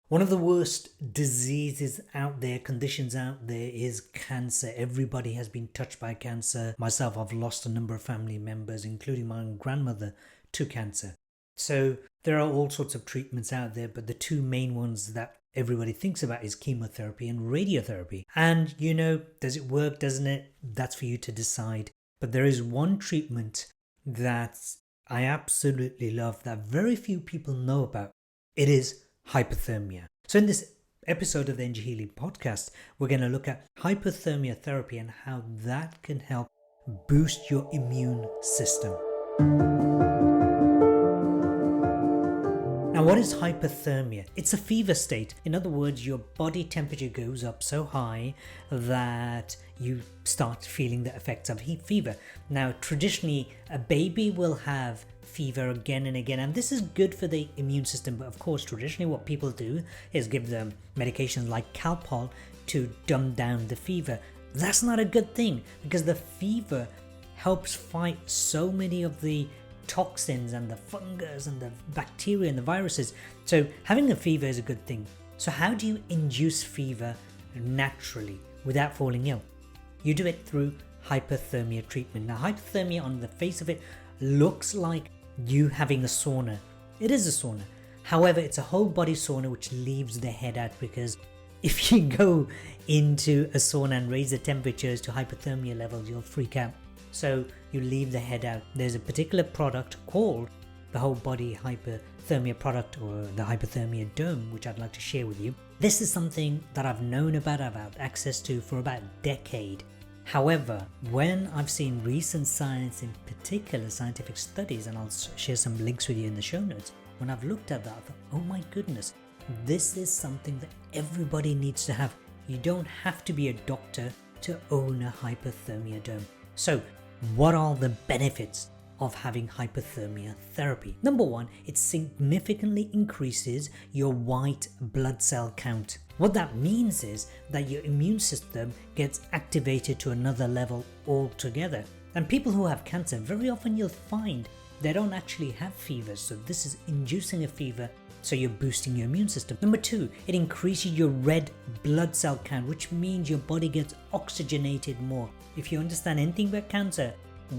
One of the worst diseases out there, conditions out there, is cancer. Everybody has been touched by cancer. Myself, I've lost a number of family members, including my own grandmother, to cancer. So there are all sorts of treatments out there, but the two main ones that everybody thinks about is chemotherapy and radiotherapy. And does it work, doesn't it? That's for you to decide. But there is one treatment that I absolutely love that very few people know about. It is hyperthermia. So in this episode of the Energy Healing Podcast, we're going to look at hyperthermia therapy and how that can help boost your immune system. Now, what is hyperthermia? It's a fever state. In other words, your body temperature goes up so high that you start feeling the effects of heat fever. Now, traditionally, a baby will have fever again and again, and this is good for the immune system. But of course, traditionally what people do is give them medications like Calpol to dumb down the fever. That's not a good thing, because the fever helps fight so many of the toxins and the fungus and the bacteria and the viruses. So having a fever is a good thing. So how do you induce fever naturally without falling ill? You do it through hyperthermia treatment. Now, hyperthermia on the face of it looks like you having a sauna. It is a sauna. However, it's a whole body sauna which leaves the head out, because if you go into a sauna and raise the temperatures to hyperthermia levels, you'll freak out. So you leave the head out. There's a particular product called the whole body hyperthermia product, or the hyperthermia dome, which I'd like to share with you. This is something that I've known about, I've had access to for about a decade. However, when I've seen recent science, in particular scientific studies, and I'll share some links with you in the show notes, when I've looked at that, I thought, oh my goodness, this is something that everybody needs to have. You don't have to be a doctor to own a hyperthermia dome. So what are the benefits of having hyperthermia therapy? Number one, it significantly increases your white blood cell count. What that means is that your immune system gets activated to another level altogether. And people who have cancer, very often you'll find they don't actually have fevers. So this is inducing a fever, so you're boosting your immune system. Number two, it increases your red blood cell count, which means your body gets oxygenated more. If you understand anything about cancer,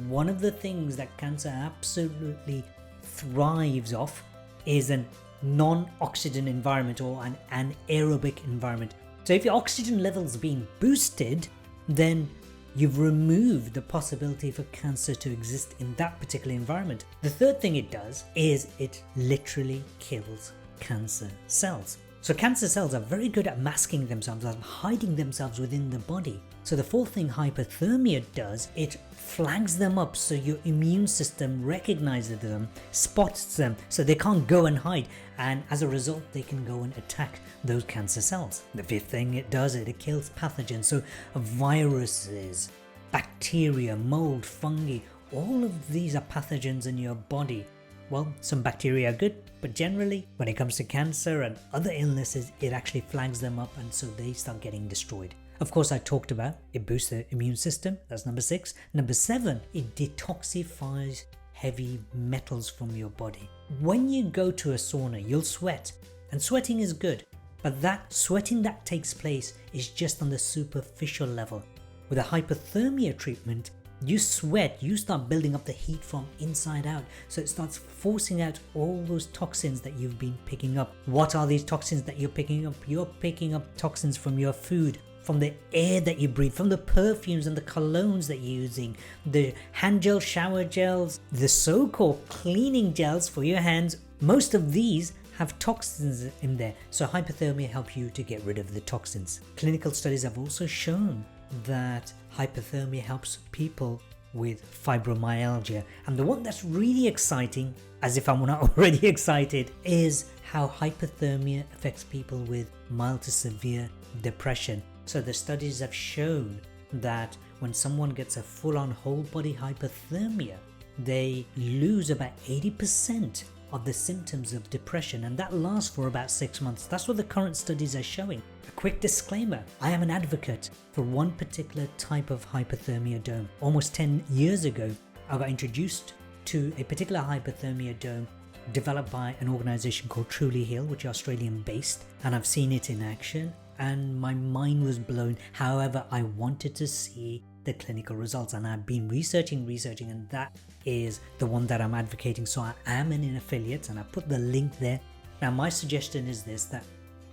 one of the things that cancer absolutely thrives off is an non-oxygen environment, or an anaerobic environment. So if your oxygen levels being boosted, then you've removed the possibility for cancer to exist in that particular environment. The third thing it does is it literally kills cancer cells. So cancer cells are very good at masking themselves and hiding themselves within the body. So the fourth thing hyperthermia does, it flags them up so your immune system recognizes them, spots them, so they can't go and hide, and as a result they can go and attack those cancer cells. The fifth thing it does, it kills pathogens, so viruses, bacteria, mold, fungi, all of these are pathogens in your body. Well, some bacteria are good, but generally when it comes to cancer and other illnesses, it actually flags them up, and so they start getting destroyed. Of course, I talked about it boosts the immune system. That's number 6. Number 7, it detoxifies heavy metals from your body. When you go to a sauna, you'll sweat, and sweating is good, but that sweating that takes place is just on the superficial level. With a hyperthermia treatment, you sweat, you start building up the heat from inside out, so it starts forcing out all those toxins that you've been picking up. What are these toxins that you're picking up? You're picking up toxins from your food, from the air that you breathe, from the perfumes and the colognes that you're using, the hand gel, shower gels, the so-called cleaning gels for your hands. Most of these have toxins in there, so hyperthermia helps you to get rid of the toxins. Clinical studies have also shown that hyperthermia helps people with fibromyalgia, and the one that's really exciting, as if I'm not already excited, is how hyperthermia affects people with mild to severe depression. So the studies have shown that when someone gets a full-on whole body hyperthermia, they lose about 80% of the symptoms of depression, and that lasts for about 6 months. That's what the current studies are showing. A quick disclaimer, I am an advocate for one particular type of hyperthermia dome. Almost 10 years ago, I got introduced to a particular hyperthermia dome developed by an organization called Truly Heal, which is Australian based, and I've seen it in action and my mind was blown. However, I wanted to see the clinical results, and I've been researching, and that is the one that I'm advocating. So I am an affiliate, and I put the link there. Now my suggestion is this, that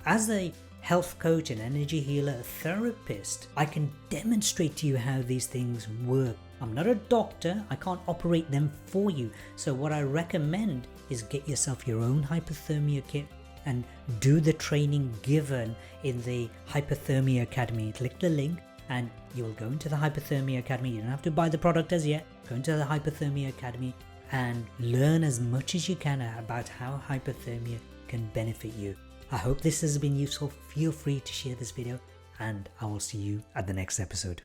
as a health coach, an energy healer, a therapist, I can demonstrate to you how these things work. I'm not a doctor, I can't operate them for you. So what I recommend is get yourself your own hypothermia kit and do the training given in the Hyperthermia Academy. Click the link and you'll go into the Hyperthermia Academy. You don't have to buy the product as yet. Go into the Hyperthermia Academy and learn as much as you can about how hypothermia can benefit you. I hope this has been useful. Feel free to share this video, and I will see you at the next episode.